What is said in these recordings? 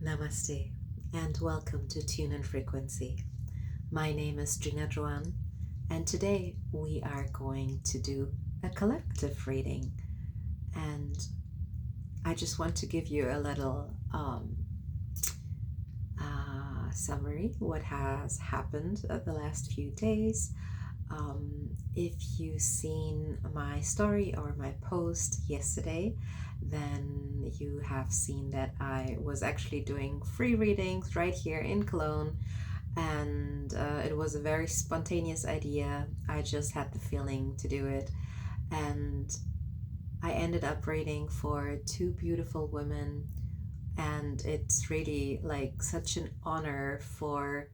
Namaste and welcome to Tune and Frequency. My name is Jeena Joan and today we are going to do a collective reading, and I just want to give you a little summary what has happened the last few days. If you've seen my story or my post yesterday, then you have seen that I was actually doing free readings right here in Cologne, and it was a very spontaneous idea. I just had the feeling to do it, and I ended up reading for two beautiful women, and it's really like such an honor for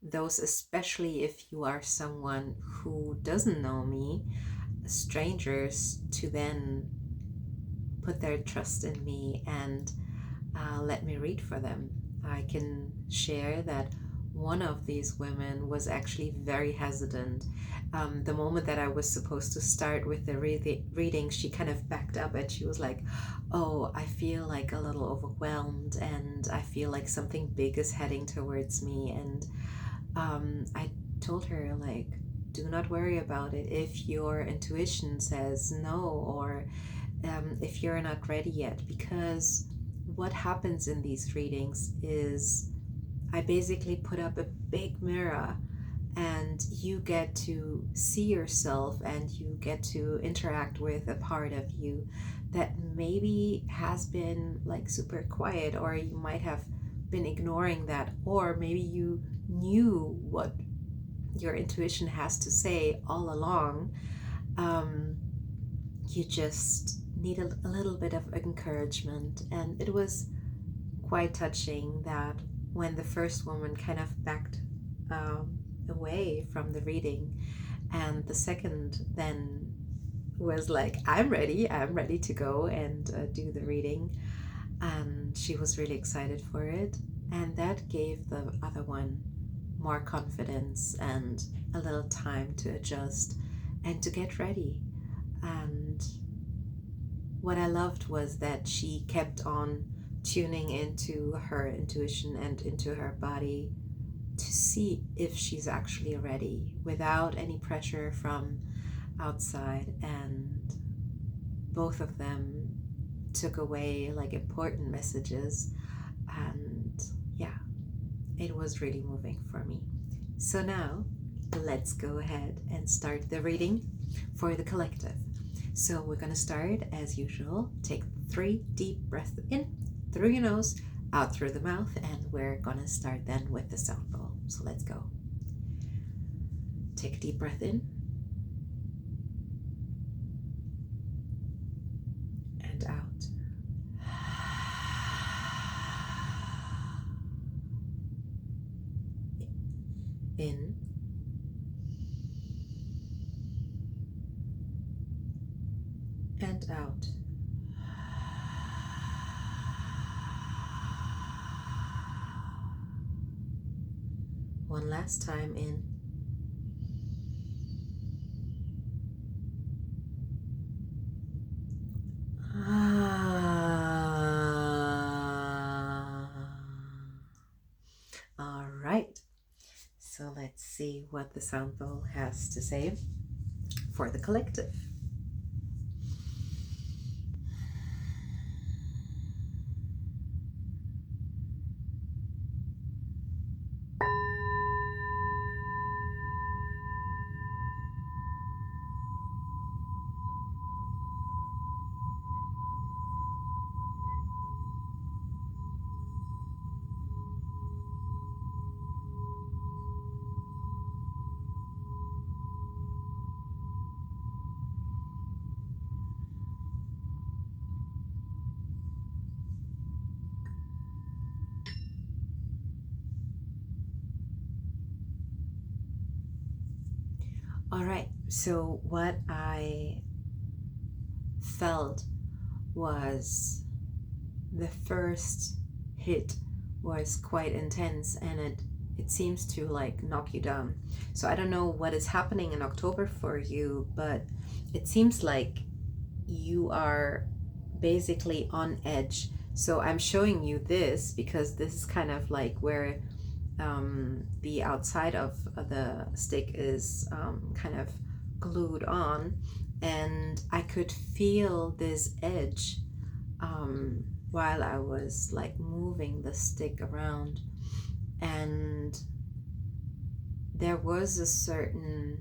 those, especially if you are someone who doesn't know me, strangers, to then put their trust in me and let me read for them. I can share that one of these women was actually very hesitant. The moment that I was supposed to start with the reading, she kind of backed up and she was like, "Oh, I feel like a little overwhelmed and I feel like something big is heading towards me." And I told her, like, do not worry about it. If your intuition says no, or if you're not ready yet, because what happens in these readings is I basically put up a big mirror and you get to see yourself and you get to interact with a part of you that maybe has been like super quiet, or you might have been ignoring that, or maybe you knew what your intuition has to say all along. You just need a little bit of encouragement. And it was quite touching that when the first woman kind of backed away from the reading, and the second then was like, I'm ready to go and do the reading. And she was really excited for it. And that gave the other one more confidence and a little time to adjust and to get ready. And what I loved was that she kept on tuning into her intuition and into her body to see if she's actually ready without any pressure from outside. And both of them took away like important messages, and yeah, it was really moving for me. So now let's go ahead and start the reading for the collective. So we're going to start as usual. Take 3 deep breaths in through your nose, out through the mouth, and we're going to start then with the sound bowl. So let's go. Take a deep breath in and out. In and out. One last time, in All right. So let's see what the Soundbowl has to say for the collective. All right, so what I felt was the first hit was quite intense, and it seems to like knock you down. So I don't know what is happening in October for you, but it seems like you are basically on edge So I'm showing you this because this is kind of like where the outside of the stick is kind of glued on, and I could feel this edge while I was like moving the stick around, and there was a certain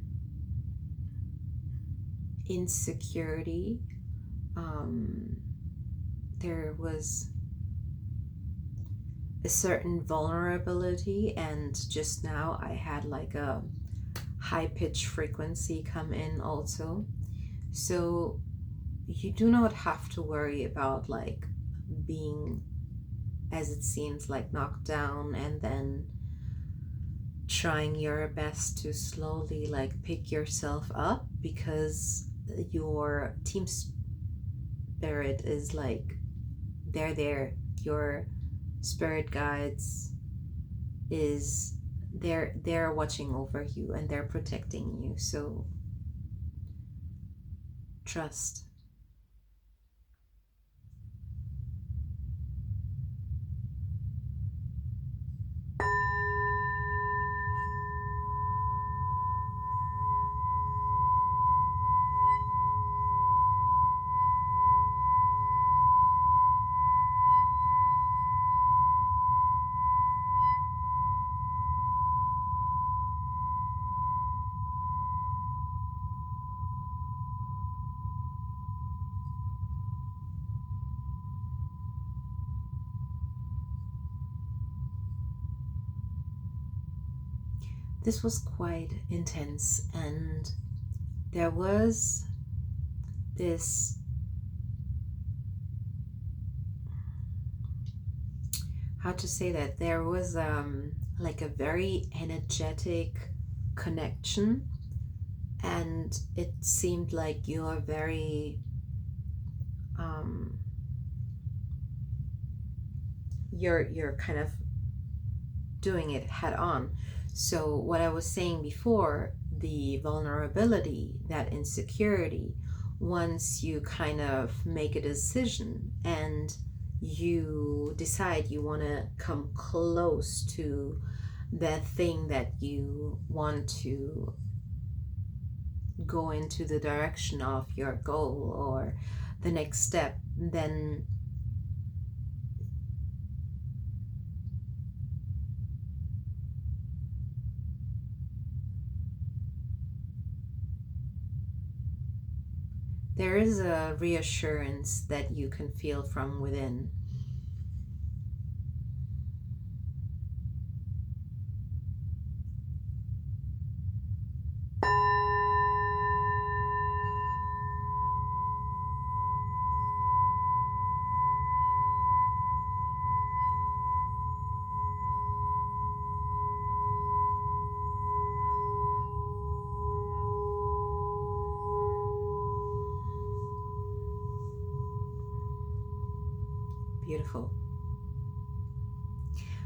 insecurity. There was a certain vulnerability, and just now I had like a high pitch frequency come in also. So you do not have to worry about like being, as it seems, like knocked down, and then trying your best to slowly like pick yourself up, because your team spirit is like, they're there. Your spirit guides is they're watching over you and they're protecting you. So trust. This was quite intense, and there was this how to say that, there was like a very energetic connection, and it seemed like you are very you're kind of doing it head on. So what I was saying before, the vulnerability, that insecurity, once you kind of make a decision and you decide you want to come close to that thing that you want to go into the direction of your goal or the next step, then there is a reassurance that you can feel from within. Beautiful.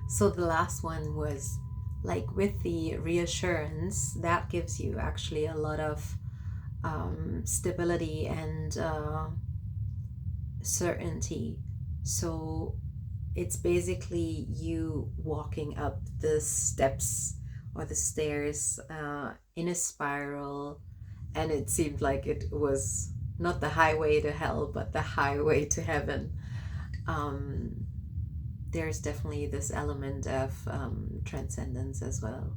So the last one was like with the reassurance, that gives you actually a lot of stability and certainty. So it's basically you walking up the steps or the stairs in a spiral, and it seemed like it was not the highway to hell, but the highway to heaven. There's definitely this element of transcendence as well.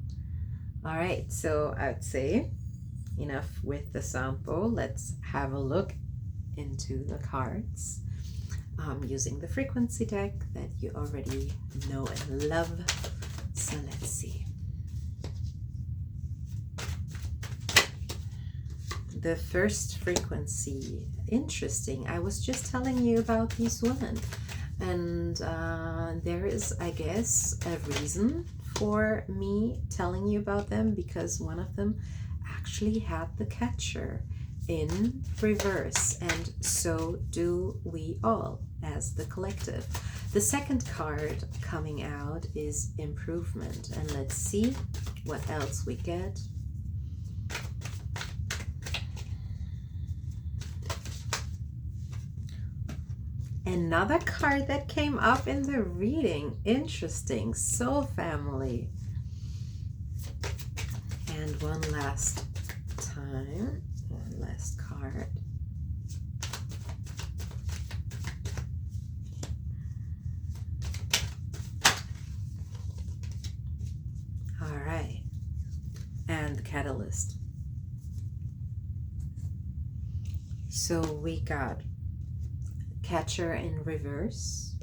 All right, so I would say enough with the sample. Let's have a look into the cards using the frequency deck that you already know and love. So let's see. The first frequency, interesting. I was just telling you about these women, and there is, I guess, a reason for me telling you about them, because one of them actually had the catcher in reverse, and so do we all as the collective. The second card coming out is improvement, and let's see what else we get. Another card that came up in the reading. Interesting. Soul family. And one last time. One last card. All right. And the catalyst. So we got Catcher in reverse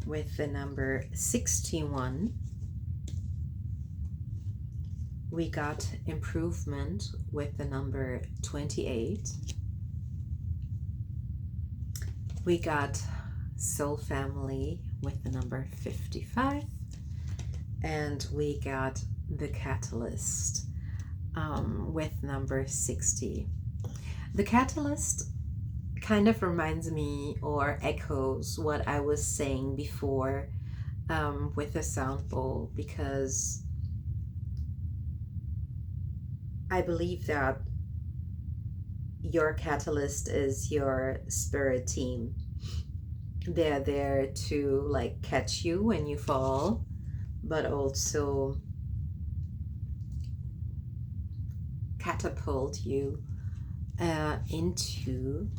with the number 61. We got Improvement with the number 28. We got Soul Family with the number 55. And we got the Catalyst with number 60. The Catalyst kind of reminds me or echoes what I was saying before with the Soundbowl, because I believe that your catalyst is your spirit team. They're there to like catch you when you fall, but also catapult you into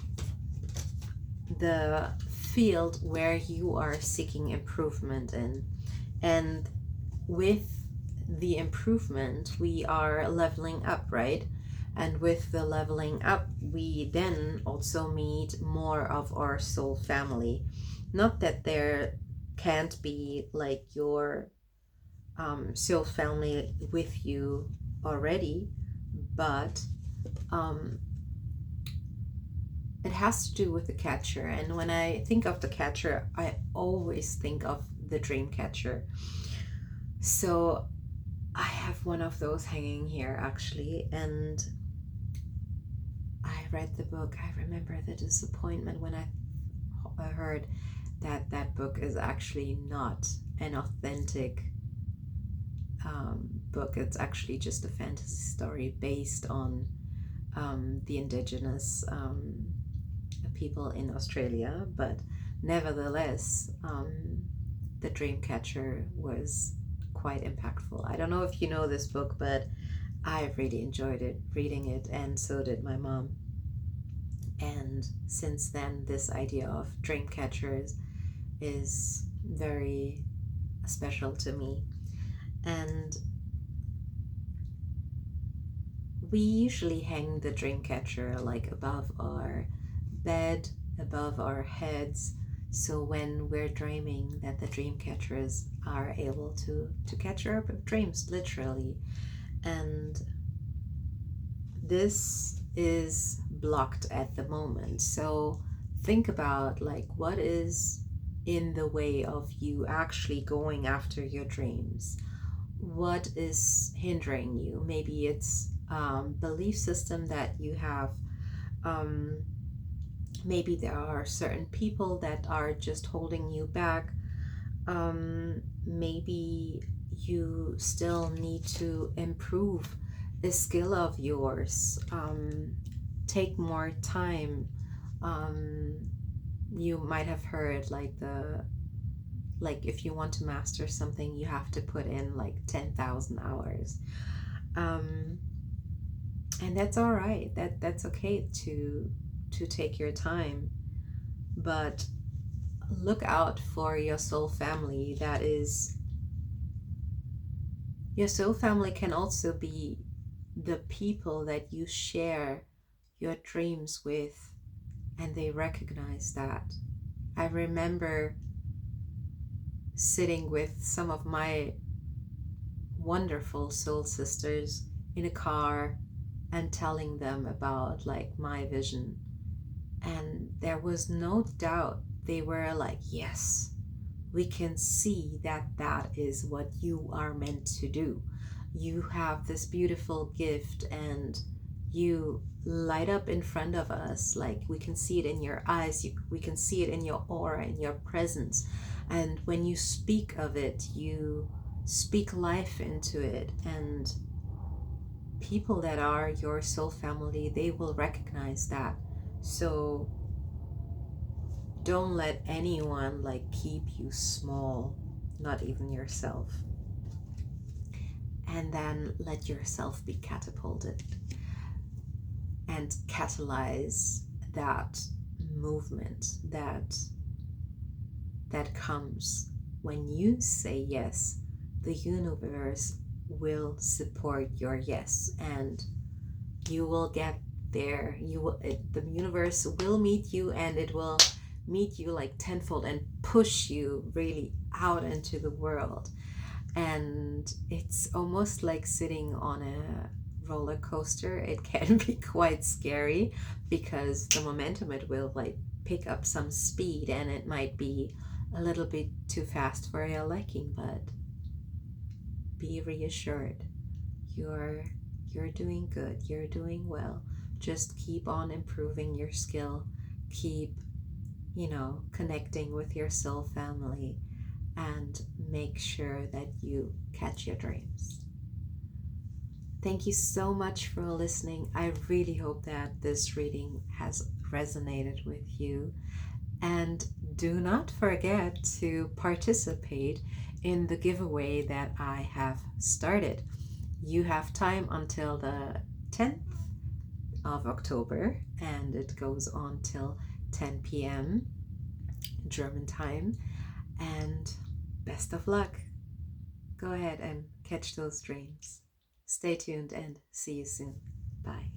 the field where you are seeking improvement in. And with the improvement, we are leveling up, right? And with the leveling up, we then also meet more of our soul family. Not that there can't be like your soul family with you already, but it has to do with the catcher. And when I think of the catcher, I always think of the dream catcher. So I have one of those hanging here actually, and I read the book. I remember the disappointment when I heard that that book is actually not an authentic book. It's actually just a fantasy story based on the indigenous people in Australia, but nevertheless, the Dreamcatcher was quite impactful. I don't know if you know this book, but I really enjoyed it, reading it, and so did my mom. And since then, this idea of Dreamcatchers is very special to me. And we usually hang the Dreamcatcher like above our bed, above our heads, so when we're dreaming that the dream catchers are able to catch our dreams, literally. And this is blocked at the moment, so think about like what is in the way of you actually going after your dreams. What is hindering you? Maybe it's belief system that you have. Maybe there are certain people that are just holding you back. Maybe you still need to improve a skill of yours. Take more time. You might have heard like if you want to master something, you have to put in like 10,000 hours. And that's all right. That's okay to take your time, but look out for your soul family. That is, your soul family can also be the people that you share your dreams with, and they recognize that. I remember sitting with some of my wonderful soul sisters in a car and telling them about like my vision, and there was no doubt. They were like, yes, we can see that that is what you are meant to do. You have this beautiful gift and you light up in front of us. Like we can see it in your eyes, we can see it in your aura, in your presence. And when you speak of it, you speak life into it. And people that are your soul family, they will recognize that. So Don't let anyone like keep you small, not even yourself. And then let yourself be catapulted and catalyze that movement that comes when you say yes. The universe will support your yes, and you will get there. The universe will meet you, and it will meet you like tenfold and push you really out into the world. And it's almost like sitting on a roller coaster. It can be quite scary because the momentum, it will like pick up some speed, and it might be a little bit too fast for your liking, but be reassured. You're doing good. You're doing well. Just keep on improving your skill. Keep, connecting with your soul family, and make sure that you catch your dreams. Thank you so much for listening. I really hope that this reading has resonated with you. And do not forget to participate in the giveaway that I have started. You have time until the 10th of October, and it goes on till 10 p.m. German time. And best of luck. Go ahead and catch those dreams. Stay tuned and see you soon. Bye.